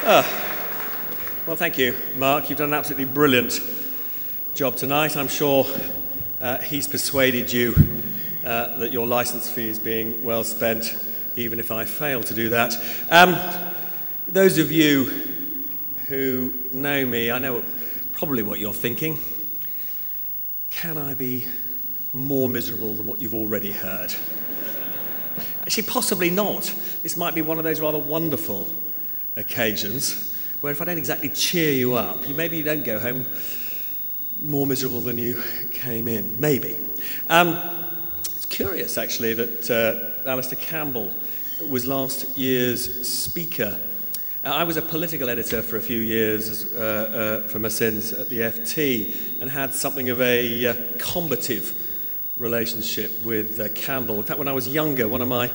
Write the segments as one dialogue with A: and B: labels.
A: Well, thank you, Mark. You've done an absolutely brilliant job tonight. I'm sure he's persuaded you that your licence fee is being well spent, even if I fail to do that. Those of you who know me, I know probably what you're thinking. Can I be more miserable than what you've already heard? Actually, possibly not. This might be one of those rather wonderful occasions where if I don't exactly cheer you up, maybe you don't go home more miserable than you came in. Maybe. It's curious, actually, that Alistair Campbell was last year's speaker. I was a political editor for a few years for my sins at the FT and had something of a combative relationship with Campbell. In fact, when I was younger, one of the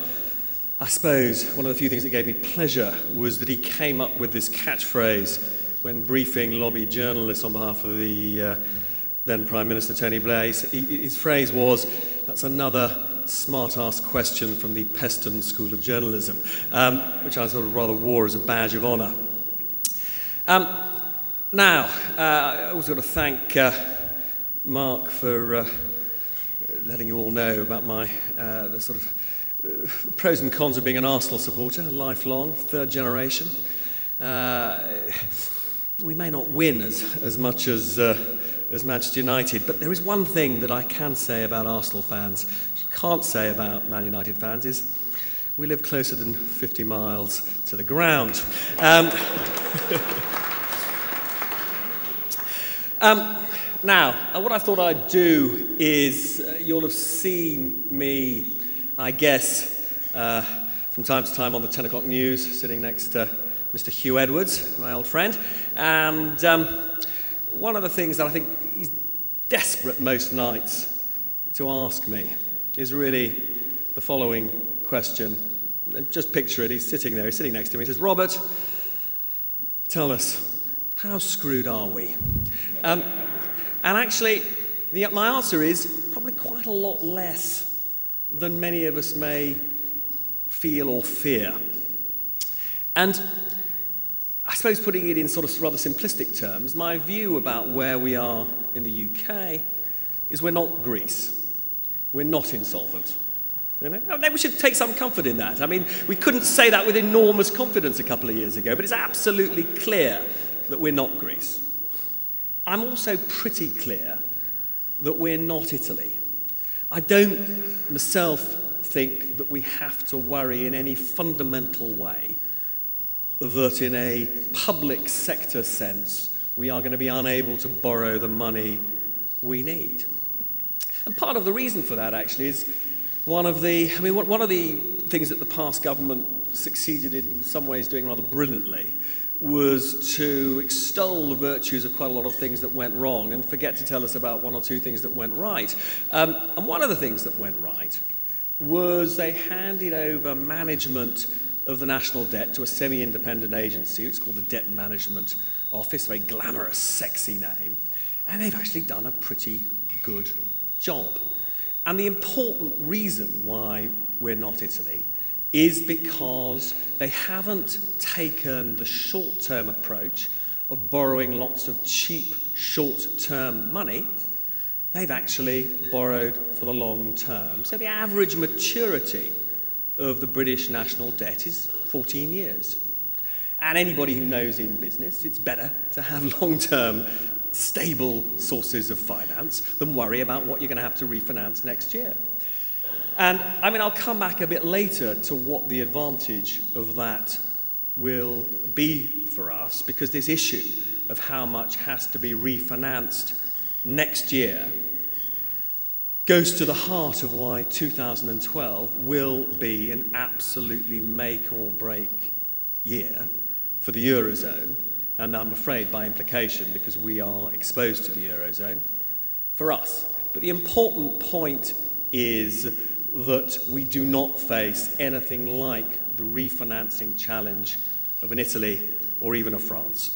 A: few things that gave me pleasure was that he came up with this catchphrase when briefing lobby journalists on behalf of the then Prime Minister Tony Blair. His phrase was, "That's another smart-ass question from the Peston School of Journalism," which I sort of rather wore as a badge of honour. Now, I also got to thank Mark for letting you all know about the sort of pros and cons of being an Arsenal supporter, lifelong, third generation. We may not win as much as Manchester United, but there is one thing that I can say about Arsenal fans, which I can't say about Man United fans, is we live closer than 50 miles to the ground. Now, what I thought I'd do is, you'll have seen me, I guess, from time to time on the 10 o'clock news, sitting next to Mr. Hugh Edwards, my old friend. And one of the things that I think he's desperate most nights to ask me is really the following question. And just picture it, he's sitting next to me. He says, "Robert, tell us, how screwed are we?" And actually, my answer is probably quite a lot less than many of us may feel or fear. And I suppose putting it in sort of rather simplistic terms, my view about where we are in the UK is we're not Greece. We're not insolvent. You know? We should take some comfort in that. I mean, we couldn't say that with enormous confidence a couple of years ago, but it's absolutely clear that we're not Greece. I'm also pretty clear that we're not Italy. I don't myself think that we have to worry in any fundamental way that in a public sector sense we are going to be unable to borrow the money we need. And part of the reason for that actually is one of the things that the past government succeeded in some ways doing rather brilliantly was to extol the virtues of quite a lot of things that went wrong and forget to tell us about one or two things that went right. And one of the things that went right was they handed over management of the national debt to a semi-independent agency. It's called the Debt Management Office, a very glamorous, sexy name. And they've actually done a pretty good job. And the important reason why we're not Italy is because they haven't taken the short-term approach of borrowing lots of cheap, short-term money. They've actually borrowed for the long term. So the average maturity of the British national debt is 14 years. And anybody who knows in business, it's better to have long-term, stable sources of finance than worry about what you're going to have to refinance next year. And I mean, I'll come back a bit later to what the advantage of that will be for us, because this issue of how much has to be refinanced next year goes to the heart of why 2012 will be an absolutely make or break year for the Eurozone, and I'm afraid by implication, because we are exposed to the Eurozone, for us. But the important point is that we do not face anything like the refinancing challenge of an Italy or even a France.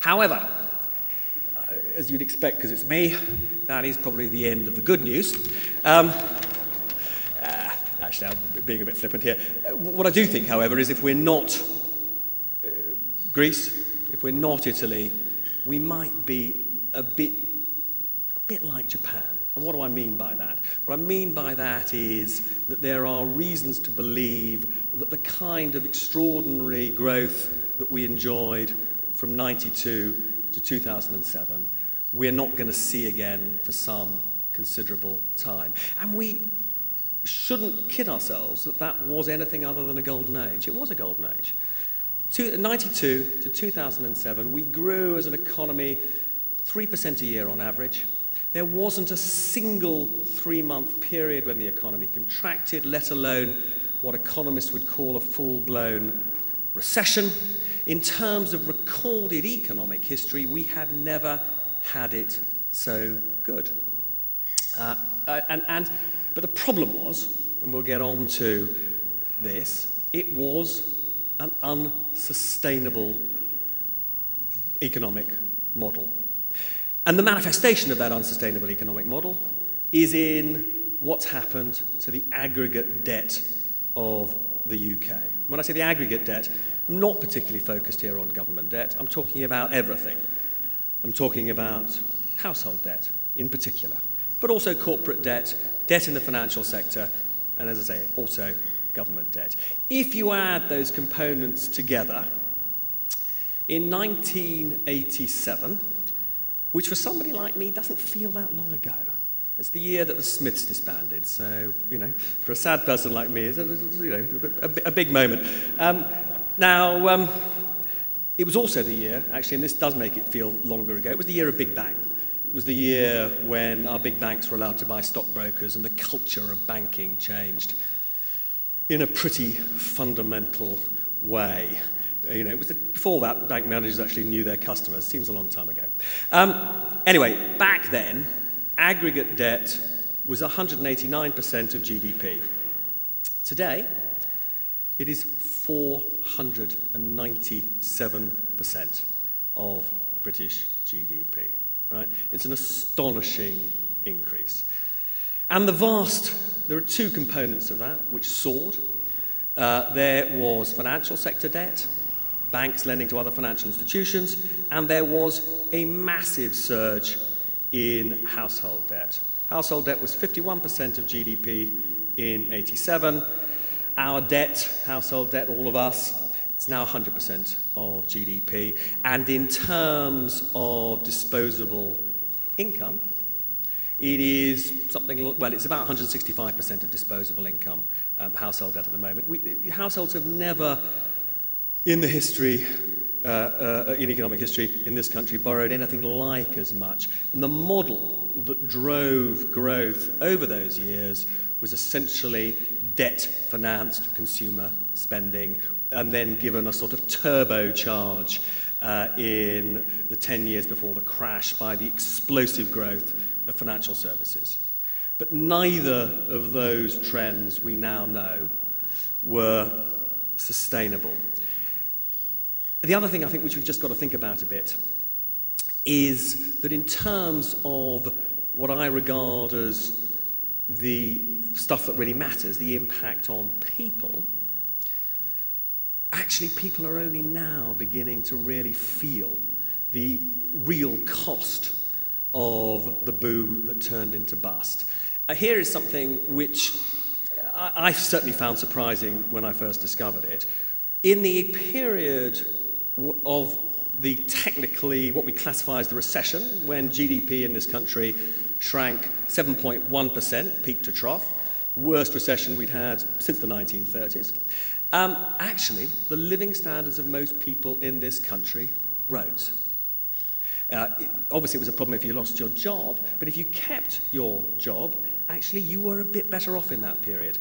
A: However, as you'd expect, because it's me, that is probably the end of the good news. Actually, I'm being a bit flippant here. What I do think, however, is if we're not Greece, if we're not Italy, we might be a bit like Japan. And what do I mean by that? What I mean by that is that there are reasons to believe that the kind of extraordinary growth that we enjoyed from 92 to 2007, we're not going to see again for some considerable time. And we shouldn't kid ourselves that that was anything other than a golden age. It was a golden age. 92 to 2007, we grew as an economy 3% a year on average. There wasn't a single 3-month period when the economy contracted, let alone what economists would call a full-blown recession. In terms of recorded economic history, we had never had it so good. But the problem was, and we'll get on to this, it was an unsustainable economic model. And the manifestation of that unsustainable economic model is in what's happened to the aggregate debt of the UK. When I say the aggregate debt, I'm not particularly focused here on government debt. I'm talking about everything. I'm talking about household debt in particular, but also corporate debt, debt in the financial sector, and as I say, also government debt. If you add those components together, in 1987, which for somebody like me doesn't feel that long ago. It's the year that the Smiths disbanded, so, for a sad person like me, it's a big moment. It was also the year, actually, and this does make it feel longer ago, it was the year of Big Bang. It was the year when our big banks were allowed to buy stockbrokers and the culture of banking changed in a pretty fundamental way. It was before that, bank managers actually knew their customers. Seems a long time ago. Anyway, back then, aggregate debt was 189% of GDP. Today, it is 497% of British GDP. Right? It's an astonishing increase. And there are two components of that which soared. There was financial sector debt, banks lending to other financial institutions, and there was a massive surge in household debt. Household debt was 51% of GDP in 87. Our debt, household debt, all of us, it's now 100% of GDP. And in terms of disposable income, it is it's about 165% of disposable income, household debt at the moment. Households have never, in economic history in this country, borrowed anything like as much. And the model that drove growth over those years was essentially debt-financed consumer spending, and then given a sort of turbocharge in the 10 years before the crash by the explosive growth of financial services. But neither of those trends, we now know, were sustainable. The other thing I think which we've just got to think about a bit is that in terms of what I regard as the stuff that really matters, the impact on people, actually people are only now beginning to really feel the real cost of the boom that turned into bust. Here is something which I certainly found surprising when I first discovered it. In the period of the technically, what we classify as the recession, when GDP in this country shrank 7.1%, peak to trough, worst recession we'd had since the 1930s, actually, the living standards of most people in this country rose. Obviously, it was a problem if you lost your job, but if you kept your job, actually, you were a bit better off in that period.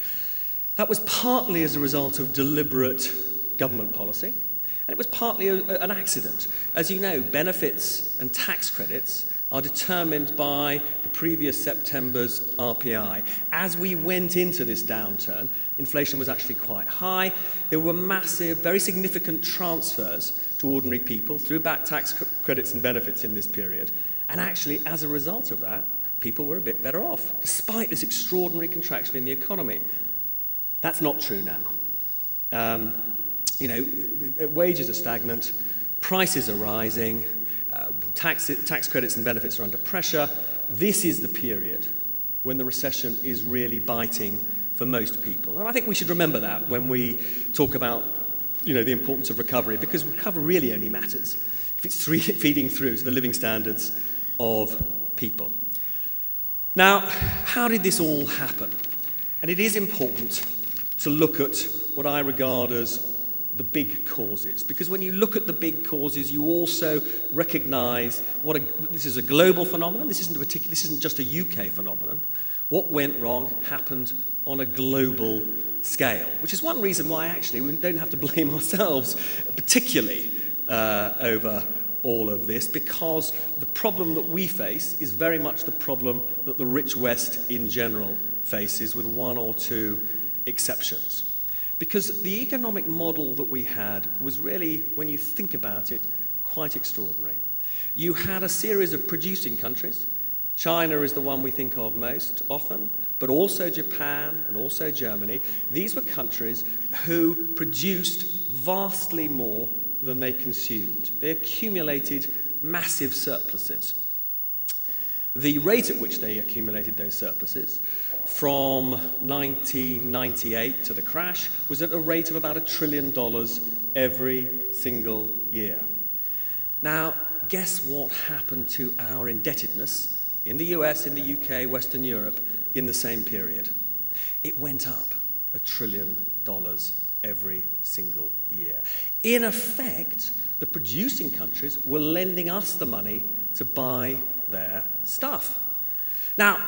A: That was partly as a result of deliberate government policy, and it was partly an accident. As you know, benefits and tax credits are determined by the previous September's RPI. As we went into this downturn, inflation was actually quite high. There were massive, very significant transfers to ordinary people through back tax credits and benefits in this period. And actually, as a result of that, people were a bit better off, despite this extraordinary contraction in the economy. That's not true now. Wages are stagnant, prices are rising, tax credits and benefits are under pressure. This is the period when the recession is really biting for most people. And I think we should remember that when we talk about the importance of recovery, because recovery really only matters if it's feeding through to the living standards of people. Now, how did this all happen? And it is important to look at what I regard as the big causes, because when you look at the big causes, you also recognize this is a global phenomenon. This isn't just a UK phenomenon. What went wrong happened on a global scale, which is one reason why actually we don't have to blame ourselves particularly over all of this, because the problem that we face is very much the problem that the rich West in general faces, with one or two exceptions. Because the economic model that we had was really, when you think about it, quite extraordinary. You had a series of producing countries. China is the one we think of most often, but also Japan and also Germany. These were countries who produced vastly more than they consumed. They accumulated massive surpluses. The rate at which they accumulated those surpluses from 1998 to the crash was at a rate of about $1 trillion every single year. Now, guess what happened to our indebtedness in the US, in the UK, Western Europe in the same period? It went up $1 trillion every single year. In effect, the producing countries were lending us the money to buy their stuff. Now,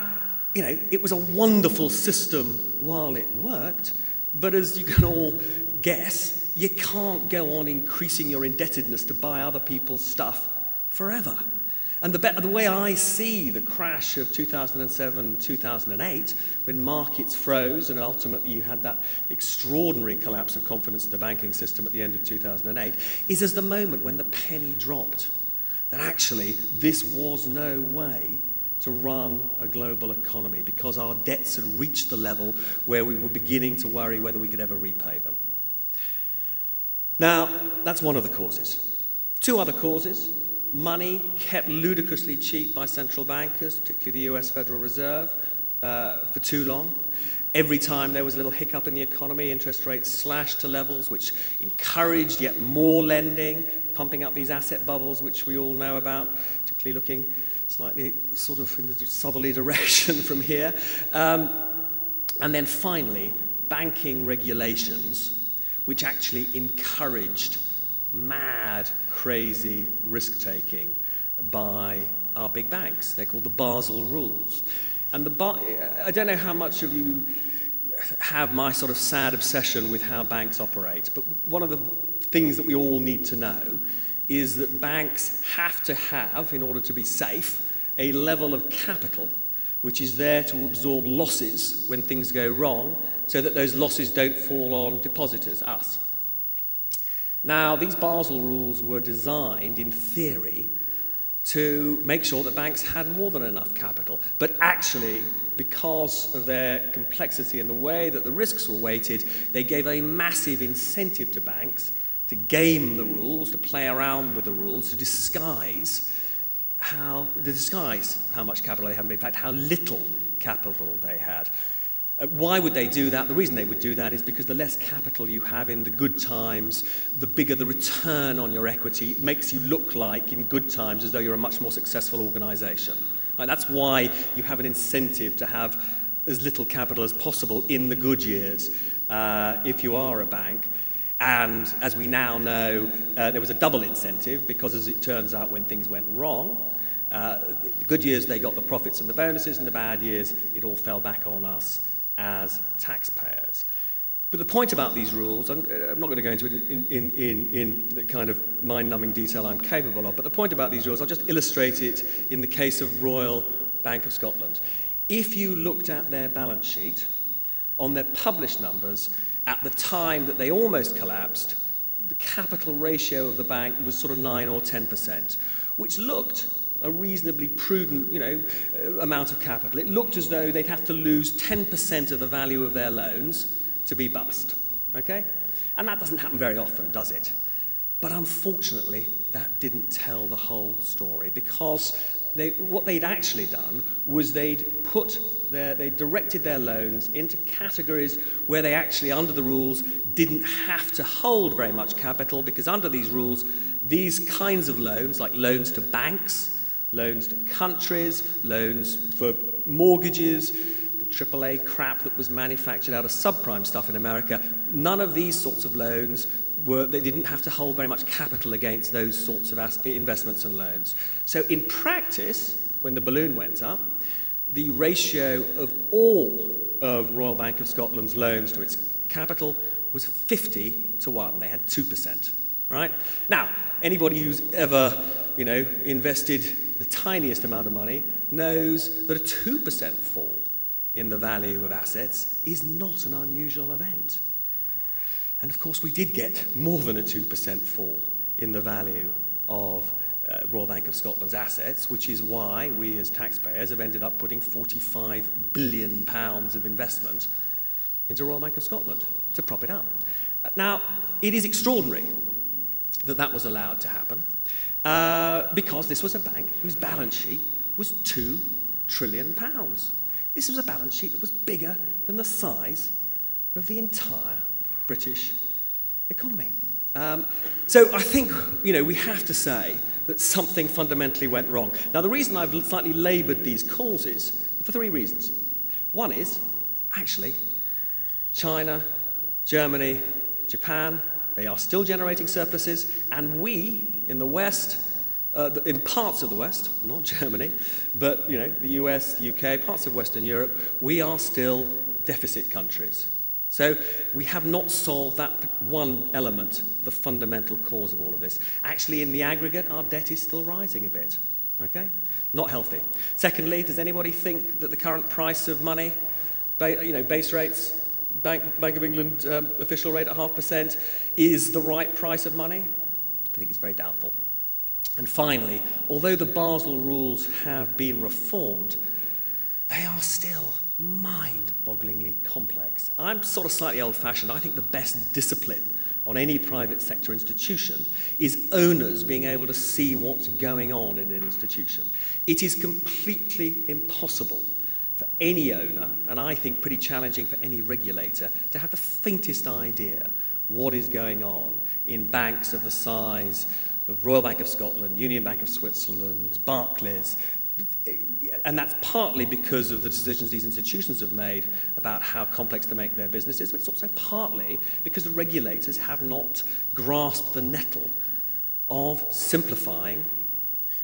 A: it was a wonderful system while it worked, but as you can all guess, you can't go on increasing your indebtedness to buy other people's stuff forever. And the way I see the crash of 2007, 2008, when markets froze and ultimately you had that extraordinary collapse of confidence in the banking system at the end of 2008, is as the moment when the penny dropped. That actually this was no way to run a global economy, because our debts had reached the level where we were beginning to worry whether we could ever repay them. Now, that's one of the causes. Two other causes. Money kept ludicrously cheap by central bankers, particularly the US Federal Reserve, for too long. Every time there was a little hiccup in the economy, interest rates slashed to levels which encouraged yet more lending, pumping up these asset bubbles, which we all know about, particularly looking slightly sort of in the southerly direction from here. And then finally, banking regulations, which actually encouraged mad, crazy risk-taking by our big banks. They're called the Basel rules. And I don't know how much of you have my sort of sad obsession with how banks operate, but one of the things that we all need to know is that banks have to have, in order to be safe, a level of capital which is there to absorb losses when things go wrong, so that those losses don't fall on depositors, us. Now, these Basel rules were designed, in theory, to make sure that banks had more than enough capital. But actually, because of their complexity and the way that the risks were weighted, they gave a massive incentive to banks to game the rules, to play around with the rules, to disguise how much capital they had, in fact, how little capital they had. Why would they do that? The reason they would do that is because the less capital you have in the good times, the bigger the return on your equity. It makes you look like, in good times, as though you're a much more successful organization. And that's why you have an incentive to have as little capital as possible in the good years if you are a bank. And as we now know, there was a double incentive, because as it turns out, when things went wrong, the good years they got the profits and the bonuses, and the bad years it all fell back on us as taxpayers. But the point about these rules, I'm not going to go into it in the kind of mind-numbing detail I'm capable of, but the point about these rules, I'll just illustrate it in the case of Royal Bank of Scotland. If you looked at their balance sheet, on their published numbers, at the time that they almost collapsed, the capital ratio of the bank was sort of 9 or 10%, which looked a reasonably prudent, amount of capital. It looked as though they'd have to lose 10% of the value of their loans to be bust, okay? And that doesn't happen very often, does it? But unfortunately, that didn't tell the whole story, because what they'd actually done was they directed their loans into categories where they actually, under the rules, didn't have to hold very much capital, because under these rules, these kinds of loans, like loans to banks, loans to countries, loans for mortgages, the AAA crap that was manufactured out of subprime stuff in America, none of these sorts of loans they didn't have to hold very much capital against those sorts of investments and loans. So in practice, when the balloon went up, the ratio of all of Royal Bank of Scotland's loans to its capital was 50-1. They had 2%, right? Now, anybody who's ever, invested the tiniest amount of money knows that a 2% fall in the value of assets is not an unusual event. And of course, we did get more than a 2% fall in the value of Royal Bank of Scotland's assets, which is why we as taxpayers have ended up putting £45 billion of investment into Royal Bank of Scotland to prop it up. Now, it is extraordinary that that was allowed to happen, because this was a bank whose balance sheet was £2 trillion. This was a balance sheet that was bigger than the size of the entire British economy. So I think, we have to say that something fundamentally went wrong. Now, the reason I've slightly laboured these causes for 3 reasons. One is, actually, China, Germany, Japan, they are still generating surpluses, and we, in the West, in parts of the West, not Germany, but, the US, the UK, parts of Western Europe, we are still deficit countries. So we have not solved that one element, the fundamental cause of all of this. Actually, in the aggregate, our debt is still rising a bit, okay? Not healthy. Secondly, does anybody think that the current price of money, base rates, Bank of England official rate at 0.5%, is the right price of money? I think it's very doubtful. And finally, although the Basel rules have been reformed, they are still mind-bogglingly complex. I'm sort of slightly old-fashioned. I think the best discipline on any private sector institution is owners being able to see what's going on in an institution. It is completely impossible for any owner, and I think pretty challenging for any regulator, to have the faintest idea what is going on in banks of the size of Royal Bank of Scotland, Union Bank of Switzerland, Barclays. And that's partly because of the decisions these institutions have made about how complex to make their businesses, but it's also partly because the regulators have not grasped the nettle of simplifying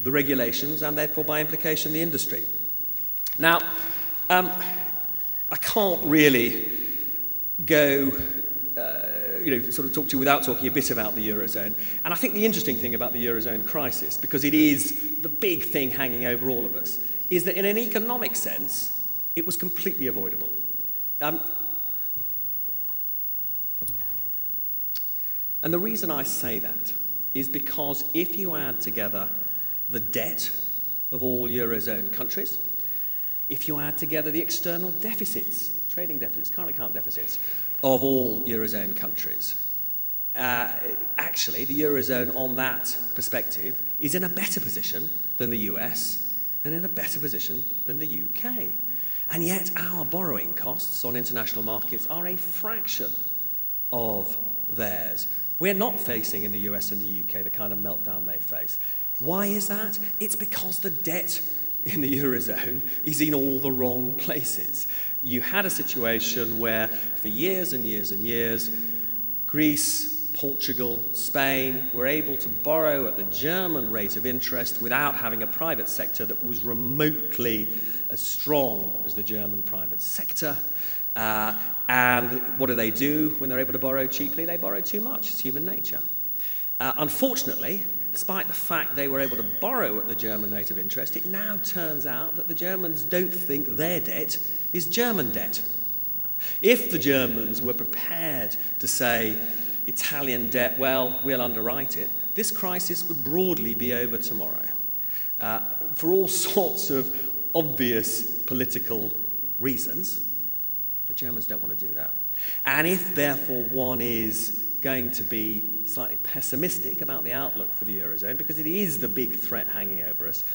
A: the regulations and therefore by implication the industry. Now, I can't really go sort of talk to you without talking a bit about the Eurozone. And I think the interesting thing about the Eurozone crisis, because it is the big thing hanging over all of us, is that in an economic sense, it was completely avoidable. And the reason I say that is because if you add together the debt of all Eurozone countries, if you add together the external deficits, trading deficits, current account deficits, of all Eurozone countries, actually the Eurozone on that perspective is in a better position than the US and in a better position than the UK. And yet our borrowing costs on international markets are a fraction of theirs. We're not facing in the US and the UK the kind of meltdown they face. Why is that? It's because the debt in the Eurozone is in all the wrong places. You had a situation where for years and years and years, Greece, Portugal, Spain were able to borrow at the German rate of interest without having a private sector that was remotely as strong as the German private sector. And what do when they're able to borrow cheaply? They borrow too much. It's human nature. Unfortunately, despite the fact they were able to borrow at the German rate of interest, it now turns out that the Germans don't think their debt is German debt. If the Germans were prepared to say, Italian debt, well, we'll underwrite it, this crisis would broadly be over tomorrow. For all sorts of obvious political reasons, The Germans don't want to do that. And if, therefore, one is going to be slightly pessimistic about the outlook for the Eurozone, because it is the big threat hanging over us,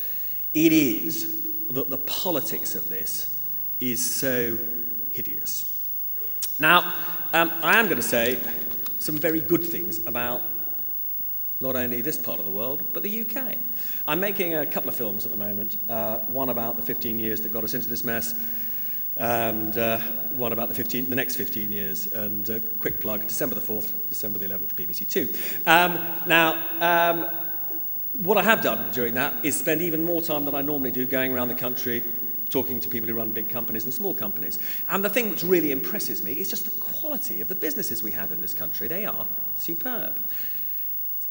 A: it is that the politics of this is so hideous. Now, I am going to say some very good things about not only this part of the world, but the UK. I'm making a couple of films at the moment, one about the 15 years that got us into this mess, and one about the next 15 years. And quick plug, December the 4th, December the 11th, BBC Two. What I have done during that is spend even more time than I normally do going around the country talking to people who run big companies and small companies. And the thing which really impresses me is just the quality of the businesses we have in this country. They are superb.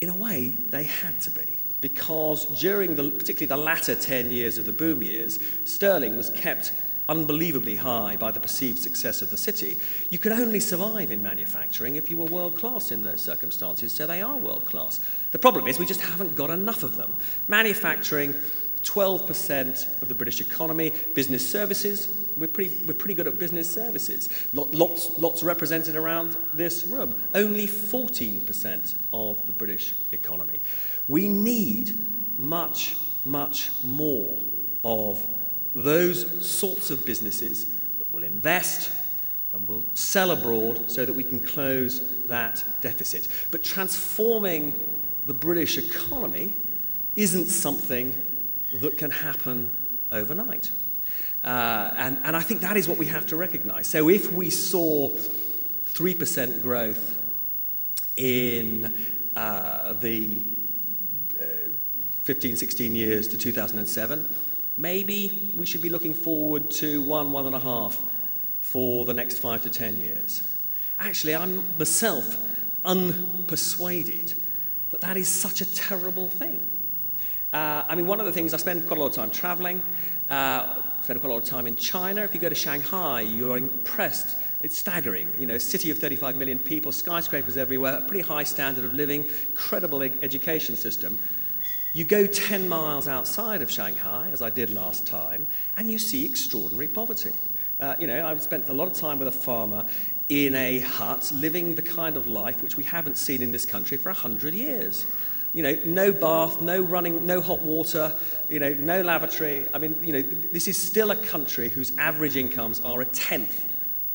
A: In a way, they had to be, because during particularly the latter 10 years of the boom years, sterling was kept unbelievably high by the perceived success of the city. You could only survive in manufacturing if you were world-class in those circumstances, so they are world-class. The problem is we just haven't got enough of them. Manufacturing, 12% of the British economy. Business services, we're pretty good at business services. Lots represented around this room. Only 14% of the British economy. We need much, much more of those sorts of businesses that will invest and will sell abroad so that we can close that deficit. But transforming the British economy isn't something that can happen overnight. And I think that is what we have to recognize. So if we saw 3% growth in the 15, 16 years to 2007, maybe we should be looking forward to 1.5 for the next 5 to 10 years. Actually, I'm myself unpersuaded that that is such a terrible thing. One of the things, I spend quite a lot of time traveling, spend quite a lot of time in China. If you go to Shanghai, you're impressed. It's staggering. You know, city of 35 million people, skyscrapers everywhere, a pretty high standard of living, incredible education system. You go 10 miles outside of Shanghai, as I did last time, and you see extraordinary poverty. I've spent a lot of time with a farmer in a hut, living the kind of life which we haven't seen in this country for 100 years. No bath, no running, no hot water, no lavatory. This is still a country whose average incomes are a tenth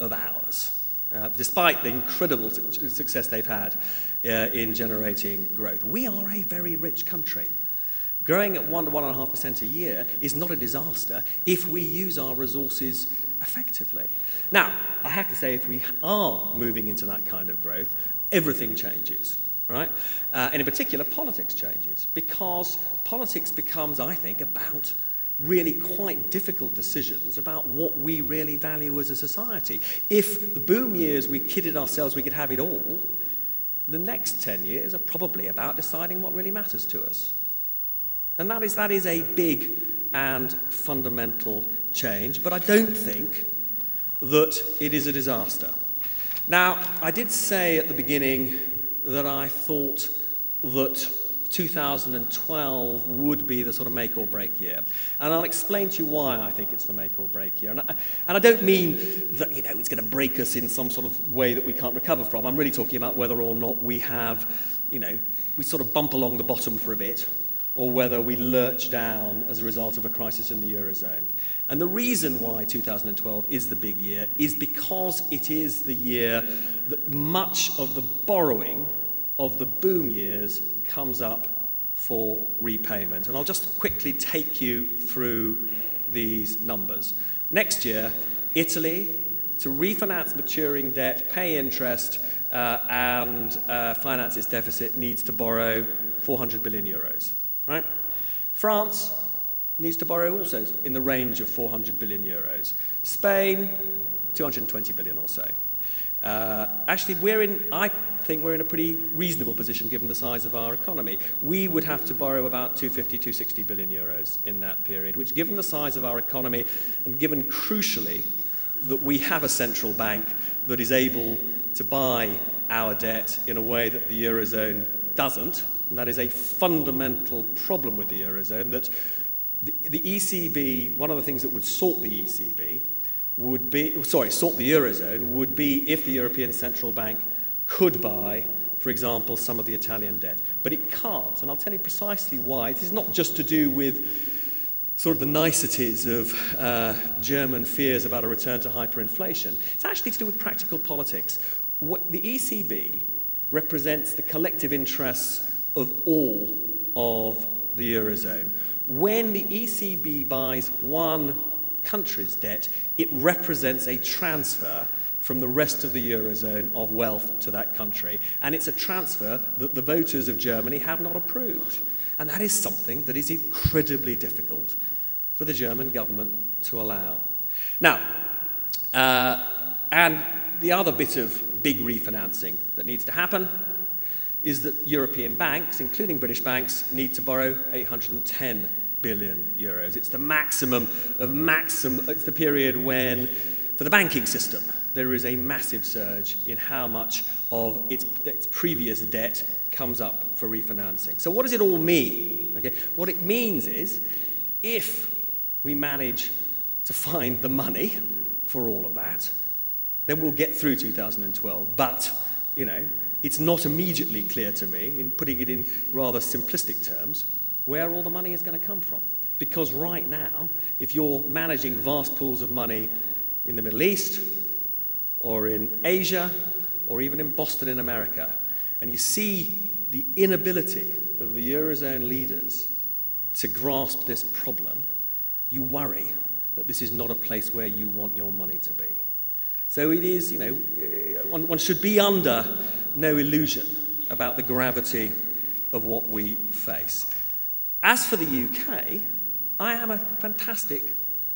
A: of ours, despite the incredible success they've had in generating growth. We are a very rich country. Growing at 1 to 1.5% a year is not a disaster if we use our resources effectively. Now, I have to say, if we are moving into that kind of growth, everything changes. Right? And in particular, politics changes, because politics becomes, I think, about really quite difficult decisions about what we really value as a society. If the boom years we kidded ourselves we could have it all, the next 10 years are probably about deciding what really matters to us. And that is a big and fundamental change, but I don't think that it is a disaster. Now, I did say at the beginning that I thought that 2012 would be the sort of make or break year. And I'll explain to you why I think it's the make or break year. And I don't mean that, it's going to break us in some sort of way that we can't recover from. I'm really talking about whether or not we have, we sort of bump along the bottom for a bit, or whether we lurch down as a result of a crisis in the Eurozone. And the reason why 2012 is the big year is because it is the year that much of the borrowing of the boom years comes up for repayment. And I'll just quickly take you through these numbers. Next year, Italy, to refinance maturing debt, pay interest, and finance its deficit, needs to borrow 400 billion euros. Right? France needs to borrow also in the range of 400 billion euros. Spain, 220 billion or so. Actually, I think we're in a pretty reasonable position given the size of our economy. We would have to borrow about 250, 260 billion euros in that period, which, given the size of our economy and given, crucially, that we have a central bank that is able to buy our debt in a way that the Eurozone doesn't, and that is a fundamental problem with the Eurozone, that the ECB, one of the things that would sort the ECB sought the Eurozone would be if the European Central Bank could buy, for example, some of the Italian debt. But it can't, and I'll tell you precisely why. It is not just to do with sort of the niceties of German fears about a return to hyperinflation. It's actually to do with practical politics. The ECB represents the collective interests of all of the Eurozone. When the ECB buys one country's debt, it represents a transfer from the rest of the Eurozone of wealth to that country. And it's a transfer that the voters of Germany have not approved. And that is something that is incredibly difficult for the German government to allow. Now, and the other bit of big refinancing that needs to happen is that European banks, including British banks, need to borrow 810 billion euros. It's the maximum of it's the period when, for the banking system, there is a massive surge in how much of its previous debt comes up for refinancing. So what does it all mean? Okay, what it means is, if we manage to find the money for all of that, then we'll get through 2012. But, it's not immediately clear to me, in putting it in rather simplistic terms, where all the money is going to come from. Because right now, if you're managing vast pools of money in the Middle East, or in Asia, or even in Boston in America, and you see the inability of the Eurozone leaders to grasp this problem, you worry that this is not a place where you want your money to be. So it is, one should be under no illusion about the gravity of what we face. As for the UK, I am a fantastic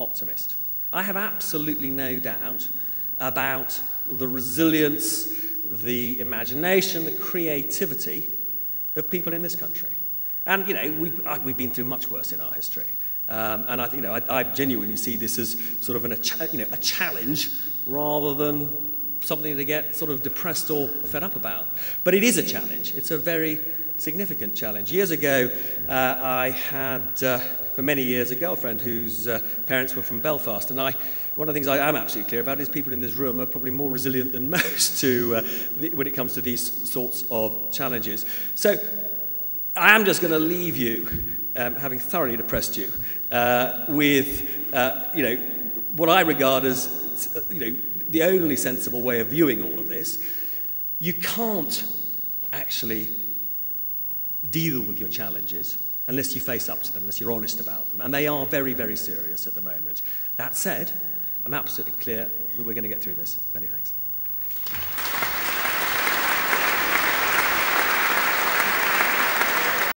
A: optimist. I have absolutely no doubt about the resilience, the imagination, the creativity of people in this country. And, we've been through much worse in our history. And I genuinely see this as sort of a challenge rather than something to get sort of depressed or fed up about. But it is a challenge. It's a very significant challenge. Years ago, I had, for many years, a girlfriend whose parents were from Belfast, and one of the things I am absolutely clear about is people in this room are probably more resilient than most when it comes to these sorts of challenges. So I am just going to leave you, having thoroughly depressed you, with what I regard as the only sensible way of viewing all of this. You can't actually deal with your challenges unless you face up to them, unless you're honest about them. And they are very, very serious at the moment. That said, I'm absolutely clear that we're going to get through this. Many thanks.